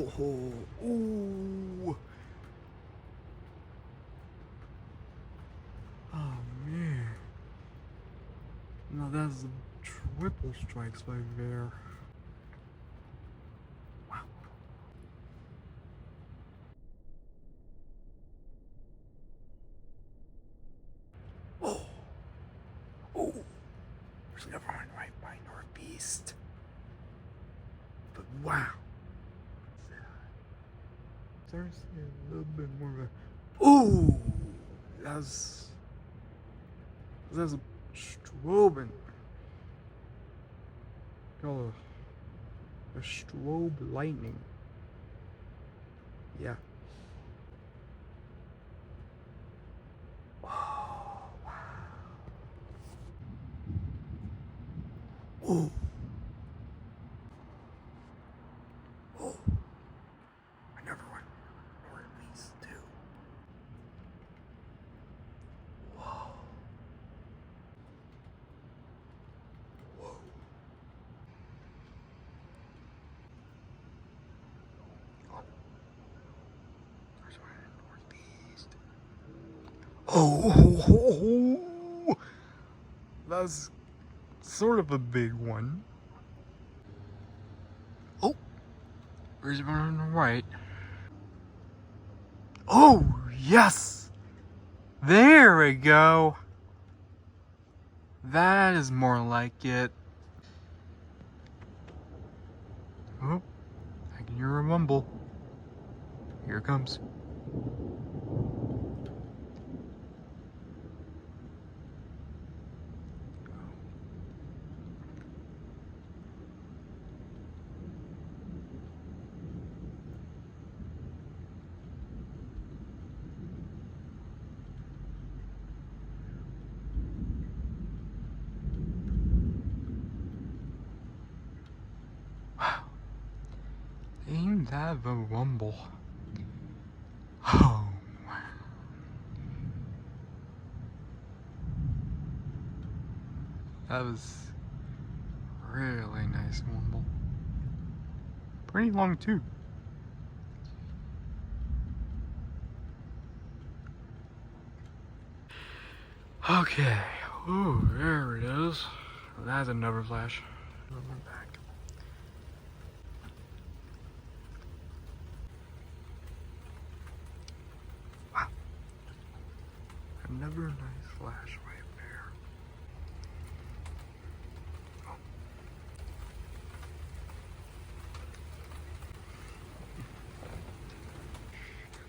Ooh. Oh man. No, that's triple strikes right there. Wow. Oh. Oh. There's never one right by Northeast. But wow. Seriously, a little bit more of a. Ooh. That's a strobing. Call a strobe lightning. Yeah. Oh wow. Ooh. Oh. Another one. Or at least two. Whoa. Whoa. Oh. There's one in Northeast. Oh. That's sort of a big one. Oh. There's one on the right. Oh, yes! There we go! That is more like it. Oh, I can hear a rumble. Here it comes. Wow. Ain't that a rumble? Oh, wow. That was really nice rumble. Pretty long too. Okay. Ooh, there it is. That's another flash. We're back. Wow. Another nice flash right there. Oh.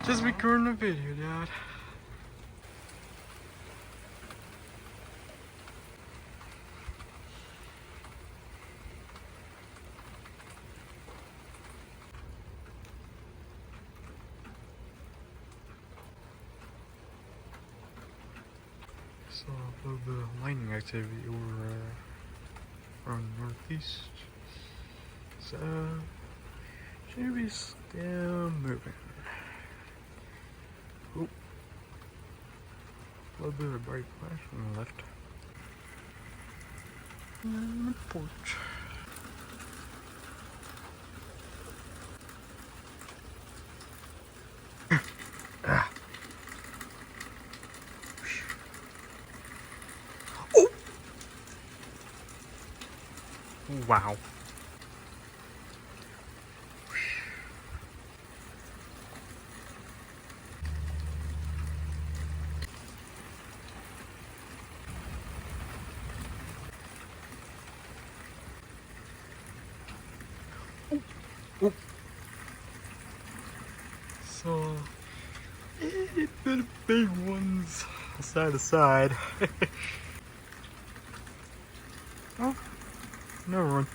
Just recording a video, Dad. Saw a little bit of lightning activity over around Northeast. So should be still moving. Oh, a little bit of a bright flash on the left. And the porch. Ah. Oh! Wow. Oh. So, a bit of big ones side to side. Oh, another one.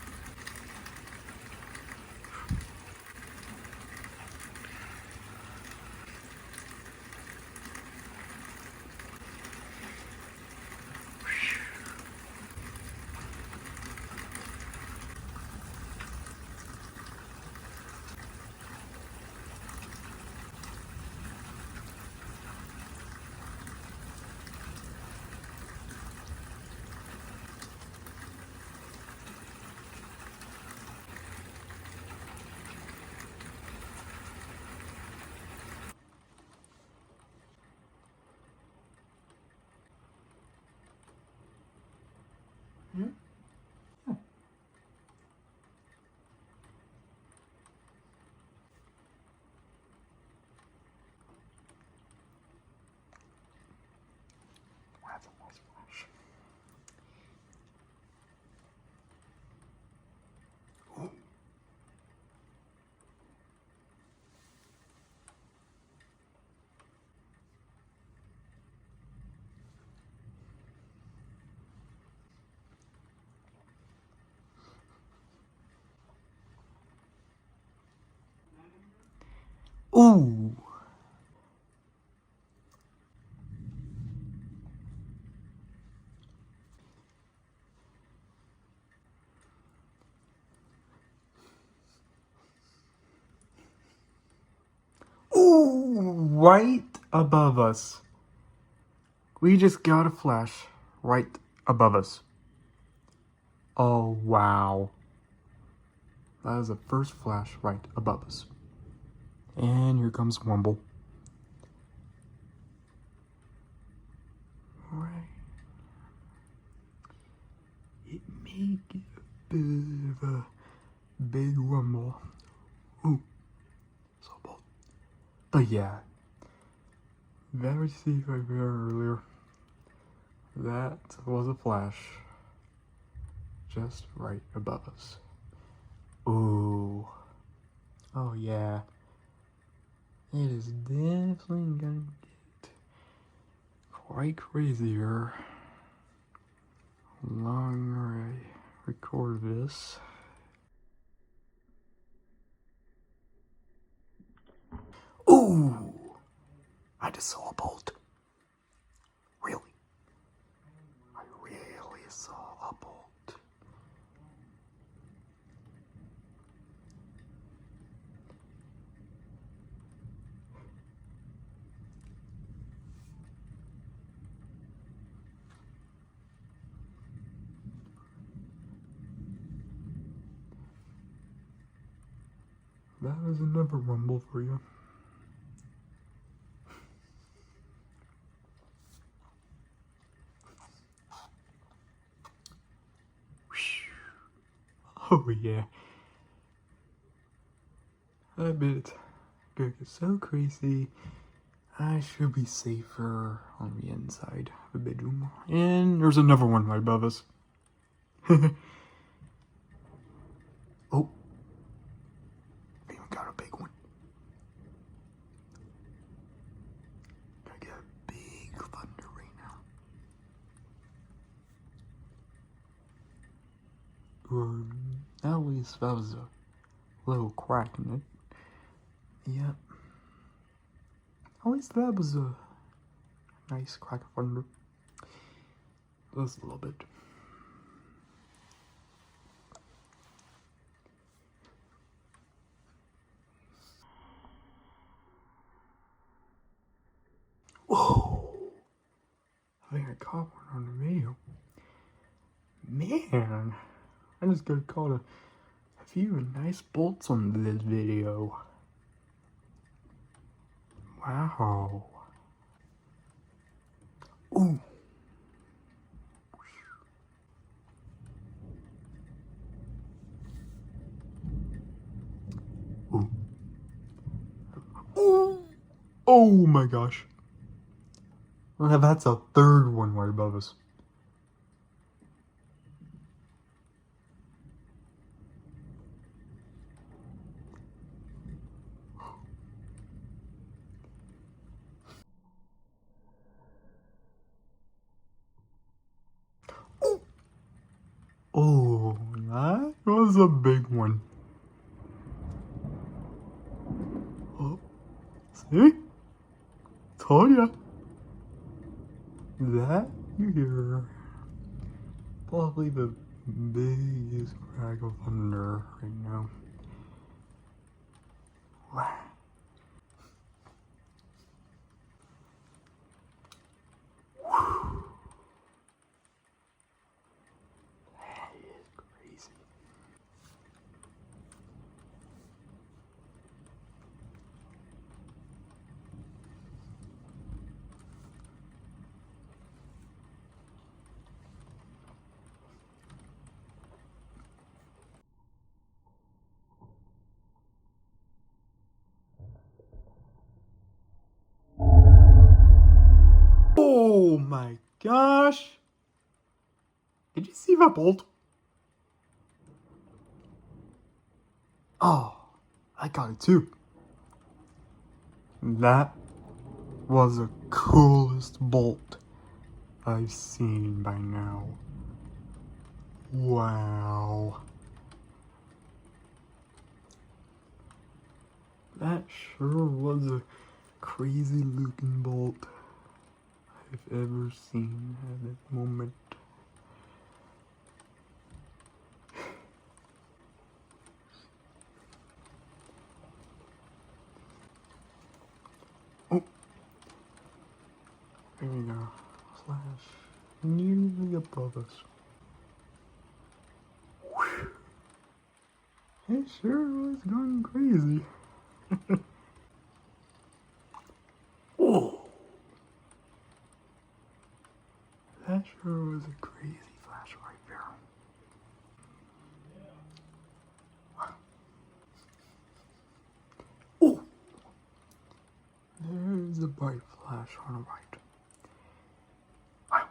Ooh. Ooh, right above us. We just got a flash right above us. Oh, wow. That is the first flash right above us. And here comes Wumble. Right. It may get a bit of a big rumble. Ooh, so bold. But yeah, that receipt right there earlier, that was a flash just right above us. Ooh. Oh yeah. It is definitely gonna get quite crazy here. Longer I record this. Ooh! I just saw a bolt. Really? I really saw a bolt. That was another rumble for you. Oh yeah. I bet it's gonna get so crazy. I should be safer on the inside of the bedroom. And there's another one right above us. Oh. We even got a big one. Gotta get a big thunder right now. At least that was a little crack in it. Yep. At least that was a nice crack of thunder. Just a little bit. Whoa! I think I caught one on the video. Man, I just got caught a few nice bolts on this video. Wow. Ooh. Ooh. Ooh. Oh my gosh. That's a third one right above us. Ooh. Oh, that was a big one. Oh, see? Told ya. That here, probably the biggest crack of thunder right now. Wow. That is crazy. Oh my gosh! Did you see that bolt? Oh, I got it too. That was the coolest bolt I've seen by now. Wow. That sure was a crazy looking bolt I've ever seen at that moment. Oh, there we go. Flash nearly above us. Whew. It sure was going crazy. Oh, that sure was a crazy flash right there. Oh, there's a bright flash on the right. Wow.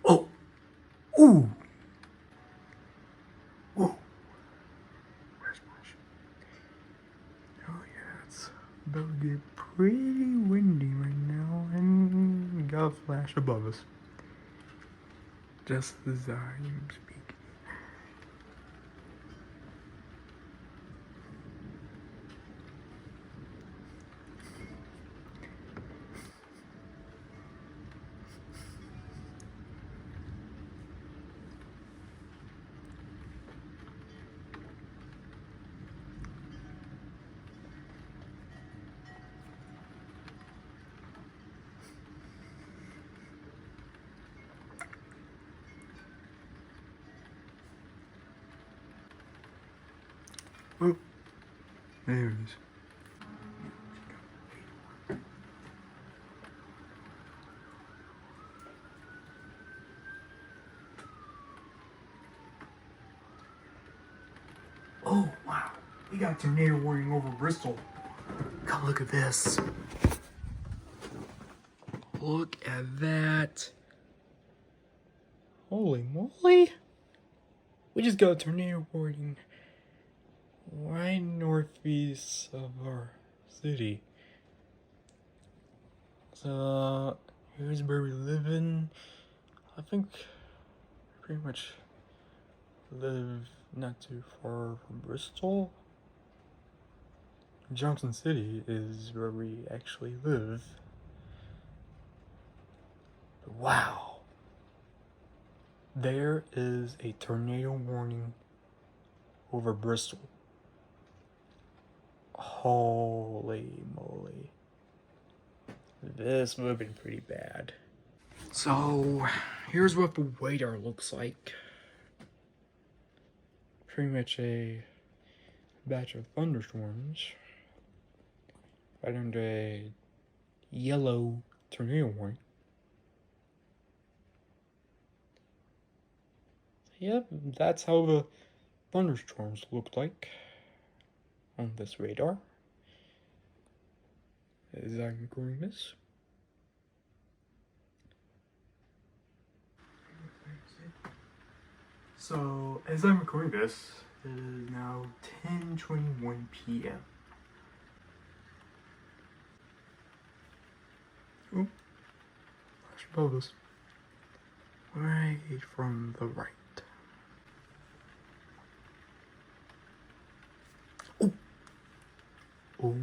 Oh, ooh, whoa. Where's Flash? Oh yeah, it's about to get pretty windy right now, and we got a flash above us. Just as I am speaking. Oh, there it is. Oh, wow. We got a tornado warning over Bristol. Come look at this. Look at that. Holy moly. We just got a tornado warning right northeast of our city. So, here's where we live in. I think pretty much live not too far from Bristol. Johnson City is where we actually live. Wow. There is a tornado warning over Bristol. Holy moly. This would have been pretty bad. So, here's what the radar looks like. Pretty much a batch of thunderstorms right under a yellow tornado warning. Yep, that's how the thunderstorms look like on this radar as I'm recording this. So, as I'm recording this, it is now 10:21 p.m. Oh, flash above us. Right from the right. Oh! Oh, wow.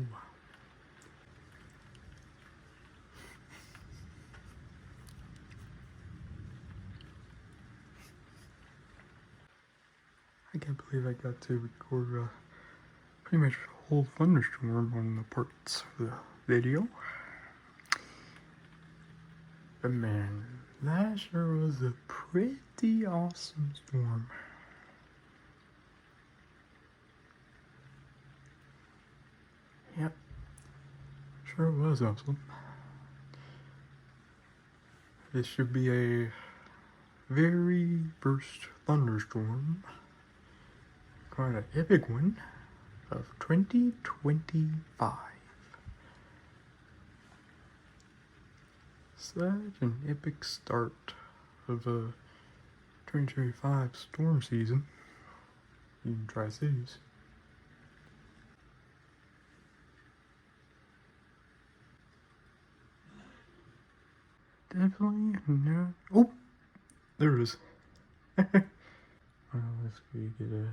I can't believe I got to record pretty much a whole thunderstorm on the parts of the video. But man, That sure was a pretty awesome storm. Yep, sure was awesome. This should be a very first thunderstorm. Quite an epic one of 2025. Such an epic start of a 2025 storm season in Tri-Cities. Definitely not. Oh, there it is. Well, let's get a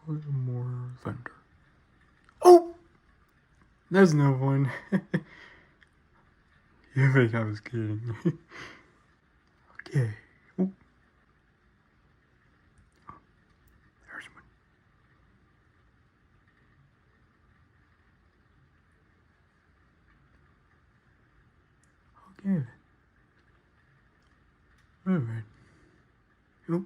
little more thunder. Oh, there's no one. You think I was kidding? Okay. Oh, there's one. Okay. All right. Oh.